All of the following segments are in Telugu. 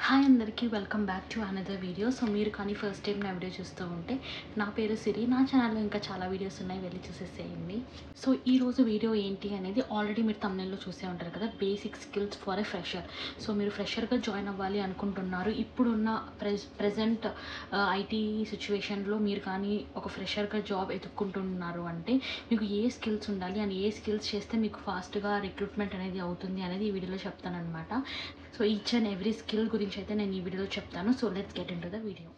హాయ్ అందరికీ welcome back to another video. So మీరు కానీ ఫస్ట్ టైం నా వీడియో చూస్తూ ఉంటే నా పేరు సిరి, నా ఛానల్లో ఇంకా చాలా వీడియోస్ ఉన్నాయి, వెళ్ళి చూసేసేయండి. సో ఈరోజు వీడియో ఏంటి అనేది ఆల్రెడీ మీరు తమ్నెల్లో చూసే ఉంటారు కదా, basic skills for a fresher. So మీరు ఫ్రెషర్గా జాయిన్ అవ్వాలి అనుకుంటున్నారు, ఇప్పుడున్న ప్రెజెంట్ ఐటీ సిచ్యువేషన్లో మీరు కానీ ఒక ఫ్రెషర్గా జాబ్ ఎత్తుక్కుంటున్నారు అంటే మీకు ఏ స్కిల్స్ ఉండాలి అండ్ ఏ స్కిల్స్ చేస్తే మీకు ఫాస్ట్గా రిక్రూట్మెంట్ అనేది అవుతుంది అనేది ఈ వీడియోలో చెప్తానమాట. So each and every skill గురించి అయితే నేను ఈ వీడియోలో చెప్తాను. So let's get into the video.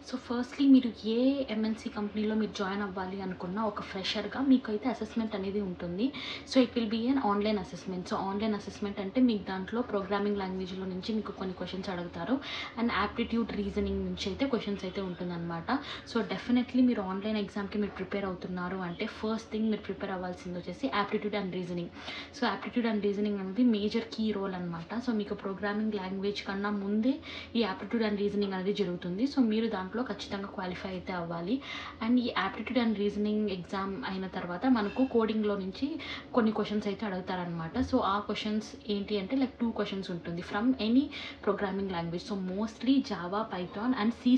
So firstly మీరు ఏ ఎంఎన్సీ కంపెనీలో మీరు జాయిన్ అవ్వాలి అనుకున్న ఒక ఫ్రెషర్గా మీకు అయితే అసెస్మెంట్ అనేది ఉంటుంది. So it will be an online assessment. So online assessment అంటే మీకు దాంట్లో ప్రోగ్రామింగ్ లాంగ్వేజ్లో నుంచి మీకు కొన్ని క్వశ్చన్స్ అడుగుతారు అండ్ యాప్టిట్యూడ్ రీజనింగ్ నుంచి అయితే క్వశ్చన్స్ అయితే ఉంటుందన్నమాట. సో డెఫినెట్లీ మీరు ఆన్లైన్ ఎగ్జామ్కి మీరు ప్రిపేర్ అవుతున్నారు అంటే ఫస్ట్ థింగ్ మీరు ప్రిపేర్ అవ్వాల్సింది వచ్చేసి aptitude and reasoning. So aptitude and reasoning అనేది మేజర్ కీ రోల్ అనమాట. సో మీకు ప్రోగ్రామింగ్ లాంగ్వేజ్ కన్నా ముందే ఈ యాప్టిట్యూడ్ అండ్ రీజనింగ్ అనేది జరుగుతుంది. సో మీరు దాంట్లో ఖచ్చితంగా క్వాలిఫై అయితే అవ్వాలి. అండ్ ఈ యాప్టిట్యూడ్ అండ్ రీజనింగ్ ఎగ్జామ్ అయిన తర్వాత మనకు కోడింగ్లో నుంచి కొన్ని క్వశ్చన్స్ అయితే అడుగుతారనమాట. సో ఆ క్వశ్చన్స్ ఏంటి అంటే లైక్ 2 క్వశ్చన్స్ ఉంటుంది from any programming language. So mostly Java, Python and సి++,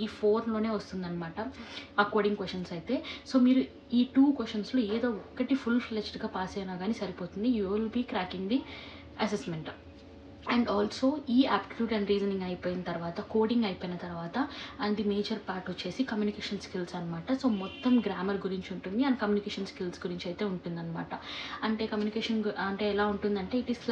ఈ 4లోనే వస్తుందన్నమాట ఆ కోడింగ్ క్వశ్చన్స్ అయితే. సో మీరు ఈ 2 క్వశ్చన్స్లో ఏదో ఒకటి ఫుల్ ఫ్లెజ్డ్గా పాస్ అయినా కానీ సరిపోతుంది. You will be cracking the assessment. And also ఈ యాప్టిట్యూడ్ అండ్ రీజనింగ్ అయిపోయిన తర్వాత, కోడింగ్ అయిపోయిన తర్వాత అండ్ ది మేజర్ పార్ట్ వచ్చేసి కమ్యూనికేషన్ స్కిల్స్ అనమాట. సో మొత్తం గ్రామర్ గురించి ఉంటుంది అండ్ కమ్యూనికేషన్ స్కిల్స్ గురించి అయితే ఉంటుందన్నమాట. అంటే కమ్యూనికేషన్ అంటే ఎలా ఉంటుందంటే ఇట్ ఈస్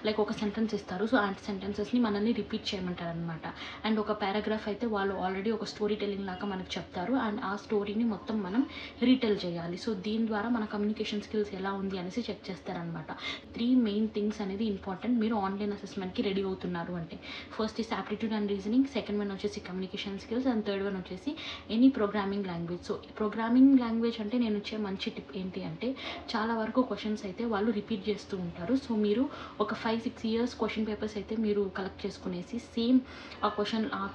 లైక్ ఒక సెంటెన్స్ ఇస్తారు. సో ఆ సెంటెన్సెస్ని మనల్ని రిపీట్ చేయమంటారు అనమాట. అండ్ ఒక పారాగ్రాఫ్ అయితే వాళ్ళు ఆల్రెడీ ఒక స్టోరీ టెల్లింగ్ లాగా మనకు చెప్తారు అండ్ ఆ స్టోరీని మొత్తం మనం రీటెల్ చేయాలి. సో దీని ద్వారా మన కమ్యూనికేషన్ స్కిల్స్ ఎలా ఉంది అనేసి చెక్ చేస్తారనమాట. 3 మెయిన్ థింగ్స్ అనేది ఇంపార్టెంట్ మీరు ఆన్లైన్ అసెస్మెంట్కి రెడీ అవుతున్నారు అంటే. First is aptitude and reasoning, second one వచ్చేసి communication skills and third one వచ్చేసి any programming language. So programming language అంటే నేను ఇచ్చే మంచి టిప్ ఏంటి అంటే చాలా వరకు క్వశ్చన్స్ అయితే వాళ్ళు రిపీట్ చేస్తూ ఉంటారు. సో మీరు ఒక 5-6 ఇయర్స్ క్వశ్చన్ పేపర్స్ అయితే మీరు కలెక్ట్ చేసుకునేసి సేమ్ ఆ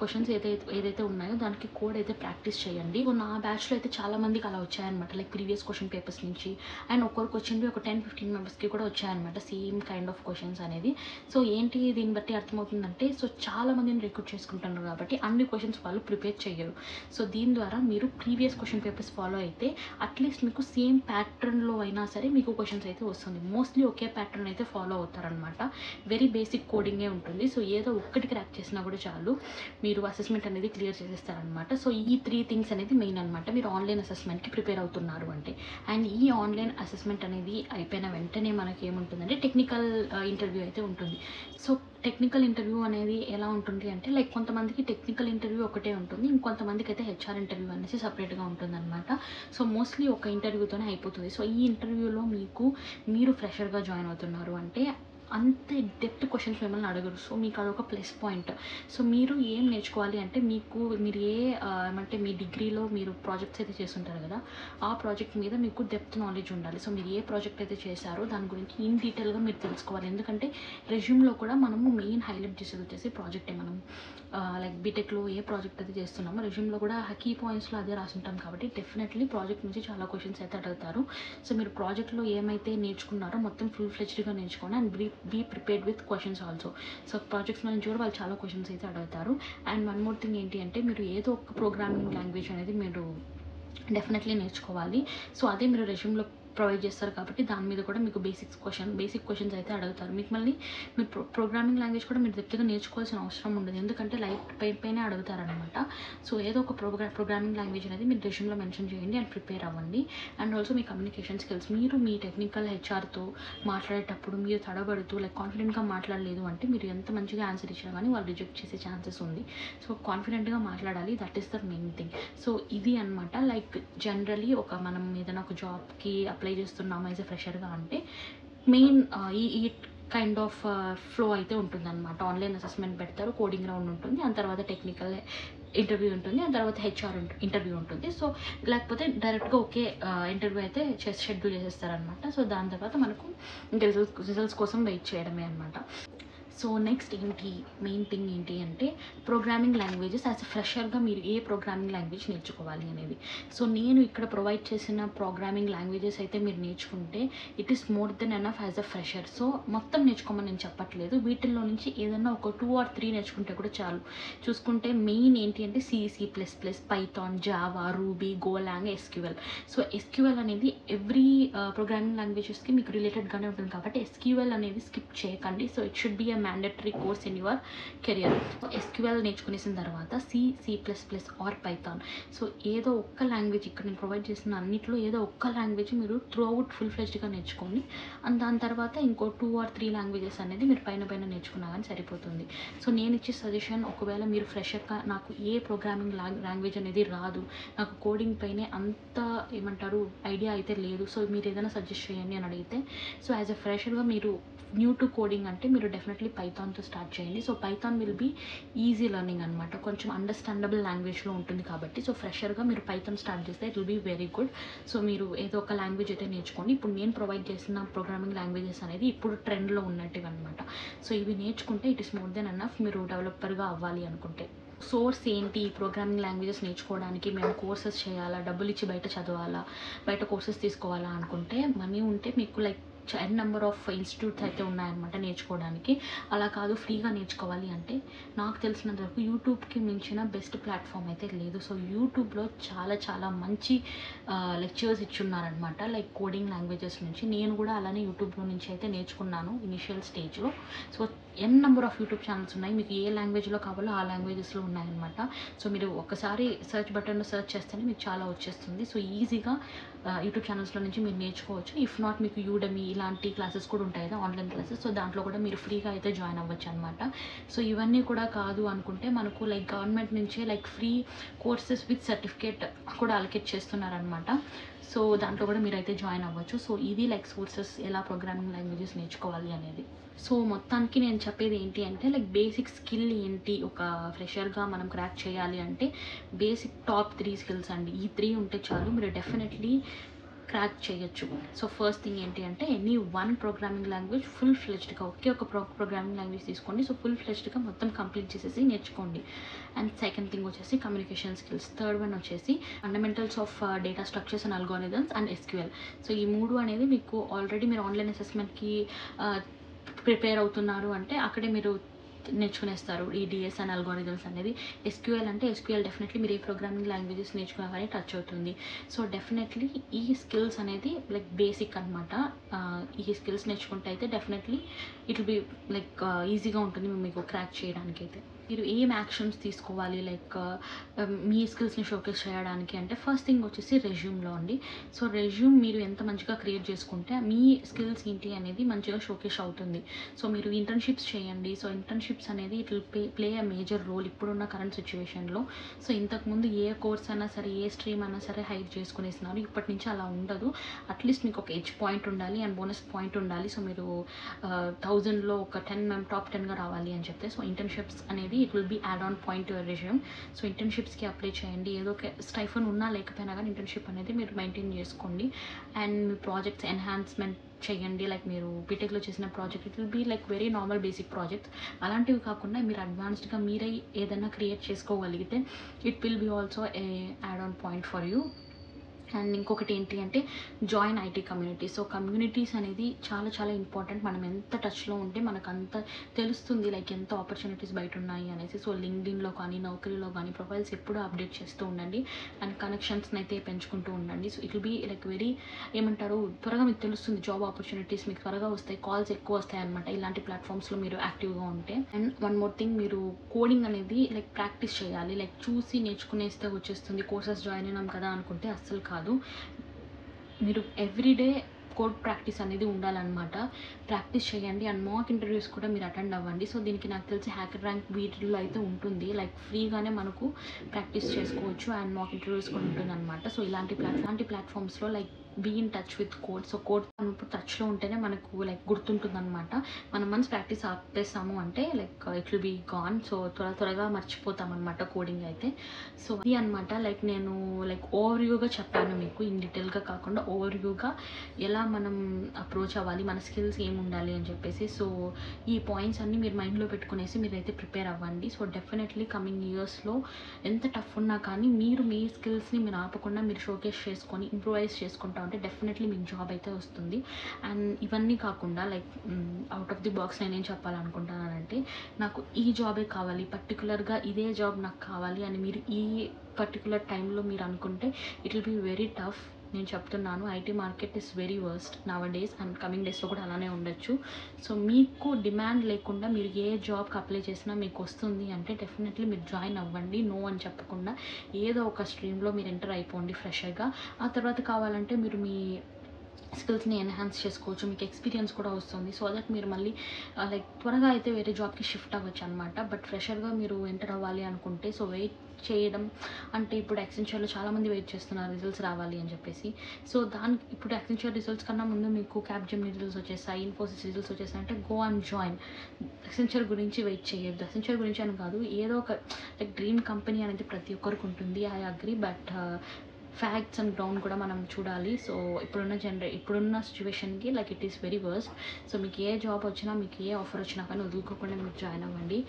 క్వశ్చన్స్ ఏదైతే ఉన్నాయో దానికి కోడ్ అయితే ప్రాక్టీస్ చేయండి. సో నా బ్యాచ్లో అయితే చాలా మందికి అలా వచ్చాయన్నమాట, లైక్ ప్రీవియస్ క్వశ్చన్ పేపర్స్ నుంచి. అండ్ ఒక్కొరికి వచ్చింది ఒక 10-15 మెంబర్స్కి కూడా వచ్చాయన్నమాట సేమ్ కైండ్ ఆఫ్ క్వశ్చన్స్ అనేది. సో ఏంటి దీన్ని బట్టి అర్థమవుతుందంటే సో చాలా మందిని రిక్రూట్ చేసుకుంటున్నారు కాబట్టి అన్ని క్వశ్చన్స్ వాళ్ళు ప్రిపేర్ చేయరు. సో దీని ద్వారా మీరు ప్రీవియస్ క్వశ్చన్ పేపర్స్ ఫాలో అయితే అట్లీస్ట్ మీకు సేమ్ ప్యాటర్న్లో అయినా సరే మీకు క్వశ్చన్స్ అయితే వస్తుంది. మోస్ట్లీ ఒకే ప్యాటర్న్ అయితే ఫాలో అవుతారనమాట. వెరీ బేసిక్ కోడింగే ఉంటుంది. సో ఏదో ఒక్కటి క్రాక్ చేసినా కూడా చాలు, మీరు అసెస్మెంట్ అనేది క్లియర్ చేసేస్తారనమాట. సో ఈ 3 థింగ్స్ అనేది మెయిన్ అనమాట మీరు ఆన్లైన్ అసెస్మెంట్కి ప్రిపేర్ అవుతున్నారు అంటే. అండ్ ఈ ఆన్లైన్ అసెస్మెంట్ అనేది అయిపోయిన వెంటనే మనకి ఏముంటుందంటే టెక్నికల్ ఇంటర్వ్యూ అయితే ఉంటుంది. సో టెక్నికల్ ఇంటర్వ్యూ అనేది ఎలా ఉంటుంది అంటే లైక్ కొంతమందికి టెక్నికల్ ఇంటర్వ్యూ ఒకటే ఉంటుంది, ఇంకొంతమందికి అయితే హెచ్ఆర్ ఇంటర్వ్యూ అనేసి సపరేట్గా ఉంటుందన్నమాట. సో మోస్ట్లీ ఒక ఇంటర్వ్యూతోనే అయిపోతుంది. సో ఈ ఇంటర్వ్యూలో మీరు ఫ్రెషర్గా జాయిన్ అవుతున్నారు అంటే అంత డెప్త్ క్వశ్చన్స్ మిమ్మల్ని అడగరు. సో మీకు అదొక ప్లస్ పాయింట్. సో మీరు ఏం నేర్చుకోవాలి అంటే మీరు ఏమంటే మీ డిగ్రీలో మీరు ప్రాజెక్ట్స్ అయితే చేస్తుంటారు కదా, ఆ ప్రాజెక్ట్ మీద మీకు డెప్త్ నాలెడ్జ్ ఉండాలి. సో మీరు ఏ ప్రాజెక్ట్ అయితే చేశారో దాని గురించి ఇన్ డీటెయిల్గా మీరు తెలుసుకోవాలి. ఎందుకంటే రెజ్యూమ్లో కూడా మనము మెయిన్ హైలైట్ చేసేది వచ్చేసి ప్రాజెక్టే. మనం లైక్ బీటెక్లో ఏ ప్రాజెక్ట్ అయితే చేస్తున్నామో రెజ్యూమ్లో కూడా కీ పాయింట్స్లో అదే రాసుంటాం కాబట్టి డెఫినెట్లీ ప్రాజెక్ట్ నుంచి చాలా క్వశ్చన్స్ అయితే అడుగుతారు. సో మీరు ప్రాజెక్ట్లో ఏమైతే నేర్చుకున్నారో మొత్తం ఫుల్ ఫ్లెజ్డ్గా నేర్చుకోండి and be prepared with questions also. So projects నుంచి కూడా వాళ్ళు చాలా క్వశ్చన్స్ అయితే అడుగుతారు. అండ్ వన్ మోర్ థింగ్ ఏంటి అంటే మీరు ఏదో ఒక ప్రోగ్రామింగ్ లాంగ్వేజ్ అనేది మీరు డెఫినెట్లీ నేర్చుకోవాలి. సో అదే మీరు రెజ్యూమ్లో ప్రొవైడ్ చేస్తారు కాబట్టి దాని మీద కూడా మీకు బేసిక్ క్వశ్చన్స్ అయితే అడుగుతారు. మీరు ప్రోగ్రామింగ్ లాంగ్వేజ్ కూడా మీరు డెప్త్గా నేర్చుకోవాల్సిన అవసరం ఉండదు, ఎందుకంటే లైట్ పైనే అడుగుతారనమాట. సో ఏదో ఒక ప్రోగ్రామింగ్ లాంగ్వేజ్ అనేది మీరు రెజ్యూమ్లో మెన్షన్ చేయండి అండ్ ప్రిపేర్ అవ్వండి. And also me communication skills, మీరు మీ టెక్నికల్ హెచ్ఆర్తో మాట్లాడేటప్పుడు మీరు తడబడుతూ లైక్ కాన్ఫిడెంట్గా మాట్లాడలేదు అంటే మీరు ఎంత మంచిగా ఆన్సర్ ఇచ్చినా కానీ వాళ్ళు రిజెక్ట్ చేసే ఛాన్సెస్ ఉంది. సో కాన్ఫిడెంట్గా మాట్లాడాలి, that is the main thing. So ఇది అనమాట లైక్ జనరలీ మనం ఏదైనా ఒక జాబ్కి అప్లై చేస్తున్నాము యాజ్ ఎ ఫ్రెషర్గా అంటే మెయిన్ ఈ కైండ్ ఆఫ్ ఫ్లో అయితే ఉంటుందన్నమాట. ఆన్లైన్ అసెస్మెంట్ పెడతారు, కోడింగ్ రౌండ్ ఉంటుంది, దాని తర్వాత ఇంటర్వ్యూ ఉంటుంది, ఆ తర్వాత ఇంటర్వ్యూ ఉంటుంది. సో లేకపోతే డైరెక్ట్గా ఒకే ఇంటర్వ్యూ అయితే షెడ్యూల్ చేసేస్తారనమాట. సో దాని తర్వాత మనకు ఇంకా రిజల్ట్స్ కోసం వెయిట్ చేయడమే అనమాట. సో నెక్స్ట్ ఏంటి, మెయిన్ థింగ్ ఏంటి అంటే ప్రోగ్రామింగ్ లాంగ్వేజెస్. యాజ్ ఎ ఫ్రెషర్గా మీరు ఏ ప్రోగ్రామింగ్ లాంగ్వేజ్ నేర్చుకోవాలి అనేది. సో నేను ఇక్కడ ప్రొవైడ్ చేసిన ప్రోగ్రామింగ్ లాంగ్వేజెస్ అయితే మీరు నేర్చుకుంటే it is more than enough as a fresher. So మొత్తం నేర్చుకోమని నేను చెప్పట్లేదు, వీటిల్లో నుంచి ఏదైనా ఒక 2 or 3 నేర్చుకుంటే కూడా చాలు. చూసుకుంటే మెయిన్ ఏంటి అంటే C++, Python, Java, Ruby, Golang, SQL. So SQL అనేది ఎవ్రీ ప్రోగ్రామింగ్ లాంగ్వేజెస్కి మీకు రిలేటెడ్గానే ఉంటుంది కాబట్టి ఎస్క్యూఎల్ అనేది స్కిప్ చేయకండి. So it should be mandatory course in your career. SQL నేర్చుకునేసిన తర్వాత C++ ఆర్ పైథాన్. సో ఏదో ఒక్క లాంగ్వేజ్, ఇక్కడ నేను ప్రొవైడ్ చేసిన అన్నింటిలో ఏదో ఒక్క లాంగ్వేజ్ మీరు త్రూ అవుట్ ఫుల్ ఫ్లెజ్డ్గా నేర్చుకోండి. అండ్ దాని తర్వాత ఇంకో 2 or 3 లాంగ్వేజెస్ అనేది మీరు పైన నేర్చుకున్నా కానీ సరిపోతుంది. సో నేను ఇచ్చే సజెషన్, ఒకవేళ మీరు ఫ్రెషర్గా నాకు ఏ ప్రోగ్రామింగ్ లాంగ్వేజ్ అనేది రాదు, నాకు కోడింగ్ పైనే అంత ఏమంటారు ఐడియా అయితే లేదు, సో మీరు ఏదైనా సజెస్ట్ చేయండి అని అడిగితే, సో యాజ్ ఎ ఫ్రెషర్గా మీరు న్యూ టు కోడింగ్ అంటే మీరు డెఫినెట్లీ పైథాన్తో స్టార్ట్ చేయండి. So Python will be easy learning అనమాట, కొంచెం అండర్స్టాండబుల్ లాంగ్వేజ్లో ఉంటుంది కాబట్టి. సో ఫ్రెషర్గా మీరు పైథాన్ స్టార్ట్ చేస్తే it will be very good. So మీరు ఏదో ఒక లాంగ్వేజ్ అయితే నేర్చుకోండి. ఇప్పుడు నేను ప్రొవైడ్ చేసిన ప్రోగ్రామింగ్ లాంగ్వేజెస్ అనేది ఇప్పుడు ట్రెండ్లో ఉన్నట్టువి అనమాట. సో ఇవి నేర్చుకుంటే it is more than enough మీరు డెవలపర్గా అవ్వాలి అనుకుంటే. సోర్స్ ఏంటి, ప్రోగ్రామింగ్ లాంగ్వేజెస్ నేర్చుకోవడానికి మేము కోర్సెస్ చేయాలా, డబ్బులు ఇచ్చి బయట చదవాలా, బయట కోర్సెస్ తీసుకోవాలా అనుకుంటే, మనీ ఉంటే మీకు like n number of institutes అయితే ఉన్నాయన్నమాట నేర్చుకోవడానికి. అలా కాదు, ఫ్రీగా నేర్చుకోవాలి అంటే నాకు తెలిసినంత వరకు యూట్యూబ్కి మించిన బెస్ట్ ప్లాట్ఫామ్ అయితే లేదు. సో యూట్యూబ్లో చాలా మంచి లెక్చర్స్ ఇచ్చున్నారనమాట, లైక్ కోడింగ్ లాంగ్వేజెస్ నుంచి. నేను కూడా అలానే యూట్యూబ్లో నుంచి అయితే నేర్చుకున్నాను ఇనిషియల్ స్టేజ్లో. So n number of YouTube channels ఉన్నాయి, మీకు ఏ లాంగ్వేజ్లో కావాలో ఆ లాంగ్వేజెస్లో ఉన్నాయన్నమాట. సో మీరు ఒకసారి సెర్చ్ బటన్లో సెర్చ్ చేస్తేనే మీకు చాలా వచ్చేస్తుంది. సో ఈజీగా యూట్యూబ్ ఛానల్స్లో నుంచి మీరు నేర్చుకోవచ్చు. ఇఫ్ నాట్ మీకు యూడమీ ఇలాంటి క్లాసెస్ కూడా ఉంటాయి కదా, ఆన్లైన్ క్లాసెస్. సో దాంట్లో కూడా మీరు ఫ్రీగా అయితే జాయిన్ అవ్వచ్చు అనమాట. సో ఇవన్నీ కూడా కాదు అనుకుంటే మనకు లైక్ గవర్నమెంట్ నుంచే like free courses with certificate కూడా అలొకేట్ చేస్తున్నారనమాట. సో దాంట్లో కూడా మీరైతే జాయిన్ అవ్వచ్చు. సో ఇది లైక్ సోర్సెస్, ఎలా ప్రోగ్రామింగ్ లాంగ్వేజెస్ నేర్చుకోవాలి అనేది. సో మొత్తానికి నేను చెప్పేది ఏంటి అంటే లైక్ బేసిక్ స్కిల్ ఏంటి, ఒక ఫ్రెషర్గా మనం క్రాక్ చేయాలి అంటే బేసిక్ టాప్ 3 స్కిల్స్ అండి. ఈ 3 ఉంటే చాలు, మీరు డెఫినెట్లీ క్రాక్ చేయొచ్చు. సో ఫస్ట్ థింగ్ ఏంటి అంటే any one programming language full ఫ్లెజ్డ్గా, ఒకే ఒక ప్రోగ్రామింగ్ లాంగ్వేజ్ తీసుకోండి. సో ఫుల్ ఫ్లెజ్డ్గా మొత్తం కంప్లీట్ చేసేసి నేర్చుకోండి. అండ్ సెకండ్ థింగ్ వచ్చేసి కమ్యూనికేషన్ స్కిల్స్. థర్డ్ వన్ వచ్చేసి fundamentals of data structures and algorithms and SQL. So ఈ 3 అనేది మీకు ఆల్రెడీ మీరు ఆన్లైన్ అసెస్మెంట్కి ప్రిపేర్ అవుతున్నారు అంటే అక్కడే మీరు నేర్చుకునేస్తారు ఈ డిఎస్ అండ్ అల్గోరిథమ్స్ అనేది. ఎస్క్యూఎల్ అంటే ఎస్క్యూఎల్ డెఫినెట్లీ మీరు ఏ ప్రోగ్రామింగ్ లాంగ్వేజెస్ నేర్చుకున్నా కానీ టచ్ అవుతుంది. సో డెఫినెట్లీ ఈ స్కిల్స్ అనేది లైక్ బేసిక్ అనమాట. ఈ స్కిల్స్ నేర్చుకుంటే అయితే definitely it will be like ఈజీగా ఉంటుంది మీకు క్రాక్ చేయడానికి. అయితే మీరు ఏం యాక్షన్స్ తీసుకోవాలి లైక్ మీ స్కిల్స్ని షోకేస్ చేయడానికి అంటే ఫస్ట్ థింగ్ వచ్చేసి రెజ్యూమ్లో అండి. సో రెజ్యూమ్ మీరు ఎంత మంచిగా క్రియేట్ చేసుకుంటే మీ స్కిల్స్ ఏంటి అనేది మంచిగా షోకేస్ అవుతుంది. సో మీరు ఇంటర్న్షిప్స్ చేయండి. సో ఇంటర్న్షిప్స్ అనేది it will play a major role ఇప్పుడున్న కరెంట్ సిచ్యువేషన్లో. సో ఇంతకుముందు ఏ కోర్స్ అయినా సరే, ఏ స్ట్రీమ్ అయినా సరే హైర్ చేసుకునేస్తున్నారు. ఇప్పటి నుంచి అలా ఉండదు. అట్లీస్ట్ మీకు ఒక ఎడ్జ్ పాయింట్ ఉండాలి అండ్ బోనస్ పాయింట్ ఉండాలి. సో మీరు 1000లో ఒక 10 టాప్ 10గా రావాలి అని చెప్తే, సో ఇంటర్న్షిప్స్ అనేది it will be add on point to your resume. So ఇంటర్న్షిప్స్కి అప్లై చేయండి. ఏదో ఒక స్టైఫన్ ఉన్నా లేకపోయినా కానీ ఇంటర్న్షిప్ అనేది మీరు మెయింటైన్ చేసుకోండి. అండ్ మీ ప్రాజెక్ట్స్ ఎన్హాన్స్మెంట్ చేయండి. లైక్ మీరు బీటెక్లో చేసిన project it will be like very normal basic projects. అలాంటివి కాకుండా మీరు అడ్వాన్స్డ్గా మీరే ఏదైనా క్రియేట్ చేసుకోగలిగితే it will be also a add on point for you. And ఇంకొకటి ఏంటి అంటే join IT community. So communities అనేది చాలా ఇంపార్టెంట్. మనం ఎంత టచ్లో ఉంటే మనకు అంత తెలుస్తుంది లైక్ ఎంత ఆపర్చునిటీస్ బయట ఉన్నాయి అనేసి. సో లింక్డ్ఇన్లో కానీ, నౌకరీలో కానీ ప్రొఫైల్స్ ఎప్పుడూ అప్డేట్ చేస్తూ ఉండండి అండ్ కనెక్షన్స్ని అయితే పెంచుకుంటూ ఉండండి. So it will be like very ఏమంటారు, త్వరగా మీకు తెలుస్తుంది జాబ్ ఆపర్చునిటీస్ మీకు త్వరగా వస్తాయి, కాల్స్ ఎక్కువ వస్తాయి అనమాట ఇలాంటి ప్లాట్ఫామ్స్లో మీరు యాక్టివ్గా ఉంటే. అండ్ వన్ మోర్ థింగ్, మీరు కోడింగ్ అనేది లైక్ ప్రాక్టీస్ చేయాలి. లైక్ చూసి నేర్చుకునేస్తే వచ్చేస్తుంది, కోర్సెస్ జాయిన్ అయినాం కదా అనుకుంటే అస్సలు కాదు. మీరు ఎవ్రీడే కోడ్ ప్రాక్టీస్ అనేది ఉండాలన్నమాట. ప్రాక్టీస్ చేయండి అండ్ మాక్ ఇంటర్వ్యూస్ కూడా మీరు అటెండ్ అవ్వండి. సో దీనికి నాకు తెలిసి హ్యాకర్ ర్యాంక్ వీటిల్లో అయితే ఉంటుంది, లైక్ ఫ్రీగానే మనకు ప్రాక్టీస్ చేసుకోవచ్చు అండ్ మాక్ ఇంటర్వ్యూస్ కూడా ఉంటుంది అనమాట. సో ఇలాంటి ప్లాట్ఫామ్స్లో like be in touch with code. So code ఇప్పుడు టచ్లో ఉంటేనే మనకు లైక్ గుర్తుంటుందన్నమాట. మనం మనసు ప్రాక్టీస్ ఆపేసాము అంటే like it will be gone. So త్వరగా మర్చిపోతాం అనమాట కోడింగ్ అయితే. సో అది అనమాట. లైక్ నేను లైక్ ఓవర్వ్యూగా చెప్పాను మీకు, ఇన్ డీటెయిల్గా కాకుండా ఓవర్వ్యూగా ఎలా మనం అప్రోచ్ అవ్వాలి, మన స్కిల్స్ ఏమి ఉండాలి అని చెప్పేసి. సో ఈ పాయింట్స్ అన్నీ మీరు మైండ్లో పెట్టుకునేసి మీరైతే ప్రిపేర్ అవ్వండి. సో డెఫినెట్లీ కమింగ్ ఇయర్స్లో ఎంత టఫ్ ఉన్నా కానీ మీరు మీ స్కిల్స్ని మీరు ఆపకుండా మీరు షోకేస్ చేసుకొని ఇంప్రూవైజ్ చేసుకుంటా ఉంటే డెఫినెట్లీ మీకు జాబ్ అయితే వస్తుంది. అండ్ ఇవన్నీ కాకుండా like out of the box నేనేం చెప్పాలనుకుంటున్నానంటే, నాకు ఈ జాబే కావాలి, పర్టికులర్గా ఇదే జాబ్ నాకు కావాలి అని మీరు ఈ పర్టికులర్ టైంలో మీరు అనుకుంటే it will be very tough. నేను చెప్తున్నాను, IT market is very worst now days and coming డేస్లో కూడా అలానే ఉండొచ్చు. సో మీకు డిమాండ్ లేకుండా మీరు ఏ జాబ్కి అప్లై చేసినా మీకు వస్తుంది అంటే డెఫినెట్లీ మీరు జాయిన్ అవ్వండి. నో అని చెప్పకుండా ఏదో ఒక స్ట్రీమ్లో మీరు ఎంటర్ అయిపోండి ఫ్రెషర్గా. ఆ తర్వాత కావాలంటే మీరు మీ స్కిల్స్ని ఎన్హాన్స్ చేసుకోవచ్చు, మీకు ఎక్స్పీరియన్స్ కూడా వస్తుంది. సో దట్ మీరు మళ్ళీ లైక్ త్వరగా అయితే వేరే జాబ్కి షిఫ్ట్ అవ్వచ్చు అనమాట. బట్ ఫ్రెషర్గా మీరు ఎంటర్ అవ్వాలి అనుకుంటే సో వెయిట్ చేయడం అంటే, ఇప్పుడు యాక్సెంచర్లో చాలామంది వెయిట్ చేస్తున్నారు రిజల్ట్స్ రావాలి అని చెప్పేసి. సో దానికి ఇప్పుడు యాక్సెంచర్ రిజల్ట్స్ కన్నా ముందు మీకు క్యాప్జెమినీ రిజల్ట్స్ వచ్చేసాయి, ఇన్ఫోసిస్ రిజల్ట్స్ వచ్చేసాయి అంటే గో అండ్ జాయిన్. యాక్సెంచర్ గురించి వెయిట్ చేయొద్దు. యాక్సెంచర్ గురించి అని కాదు, ఏదో ఒక లైక్ డ్రీమ్ కంపెనీ అనేది ప్రతి ఒక్కరికి ఉంటుంది, I agree. But facts and ground కూడా మనం చూడాలి. సో ఇప్పుడున్న సిచ్యువేషన్కి like it is very worst. So మీకు ఏ జాబ్ వచ్చినా, మీకు ఏ ఆఫర్ వచ్చినా కానీ వదులుకోకుండా మీరు జాయిన్ అవ్వండి.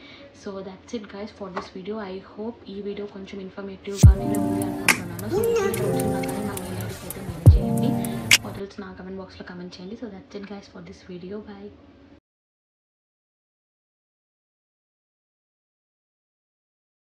So that's it guys for this video. I hope ఈ వీడియో కొంచెం ఇన్ఫర్మేటివ్గానే ఉంది అనుకుంటున్నాను. సో ఈ వీడియో వచ్చినా కానీ నా మెయిల్ ఐడికి అయితే మెయిల్ చేయండి, ఆర్ ఎల్స్ నా కమెంట్ బాక్స్లో కమెంట్ చేయండి. So that's it guys for this video. Bye.